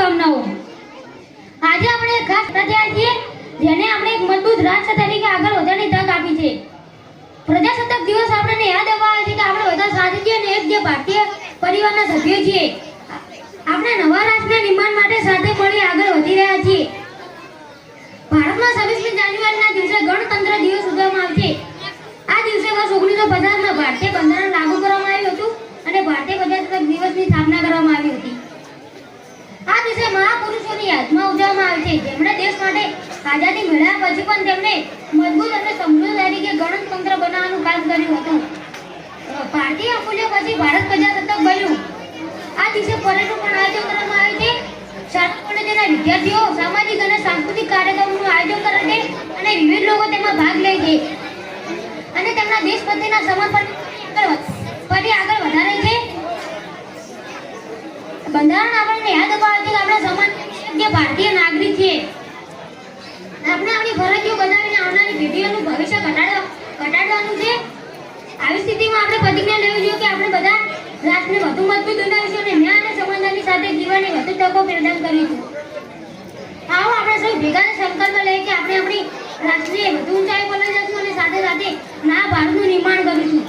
શુભકામનાઓ। આજે આપણે એક ખાસ પ્રજા છીએ જેને આપણે એક મજબૂત રાષ્ટ્ર તરીકે આગળ વધવાની તક આપી છે। પ્રજાસત્તાક દિવસ આપણને યાદ અપાવે છે કે આપણે બધા સાથી છીએ અને એક જે ભારતીય પરિવારના સભ્યો છીએ। આપણે નવા રાષ્ટ્રના નિર્માણ માટે સાથે મળી આગળ વધી રહ્યા છીએ। ભારતમાં 26મી જાન્યુઆરીના દિવસે ગણતંત્ર દિવસ ઉજવવામાં આવે છે। આ દિવસે વર્ષ 1950માં ભારતીય બંધારણ લાગુ કરવામાં આવ્યું હતું અને ભારતીય પ્રજાસત્તાક દિવસની સ્થાપના કરવામાં આવી હતી। આ દિવસે મહાપુરુષોની યાદમાં ઉજવવામાં આવે છે જેમણે દેશ માટે આઝાદી મેળવ્યા પછી પણ તેમને મજબૂત અને સમૃદ્ધ તરીકે ગણતંત્ર બનાવવાનું કામ કર્યું હતું। ભારતીય મૂલ્યો પછી ભારત પ્રજાસત્તાક બન્યું। આ દિવસે પરેડનું પણ આયોજન કરવામાં આવે છે। શાળા કોલેજના વિદ્યાર્થીઓ સામાજિક અને સાંસ્કૃતિક કાર્યક્રમોનું આયોજન કરે છે અને વિવિધ લોકો તેમાં ભાગ લે છે અને તેમના દેશ પ્રત્યેના સમર્પણ ફરી આગળ વધારે છે। બંધારણ આપણને યાદ અપાવે છે કે આપણે સમાન ભારતીય નાગરિક છીએ। આપણે આપણી ફરજો બજાવીને આવનારી પેઢીઓનું ભવિષ્ય ઘટાડવાનું છે। આવી સ્થિતિમાં આપણે પ્રતિજ્ઞા લેવી જોઈએ કે આપણે બધા રાષ્ટ્રને વધુ મજબૂત બનાવીશું અને ન્યાય અને સમાનતાની સાથે જીવનની વધુ તકો પ્રદાન કરીશું। આવો આપણે સૌ ભેગા સંકલ્પ લઈએ કે આપણે આપણી રાષ્ટ્રીય વધુ ઊંચાઈ પર લઈ જઈશું અને સાથે સાથે નવા ભારતનું નિર્માણ કરીશું।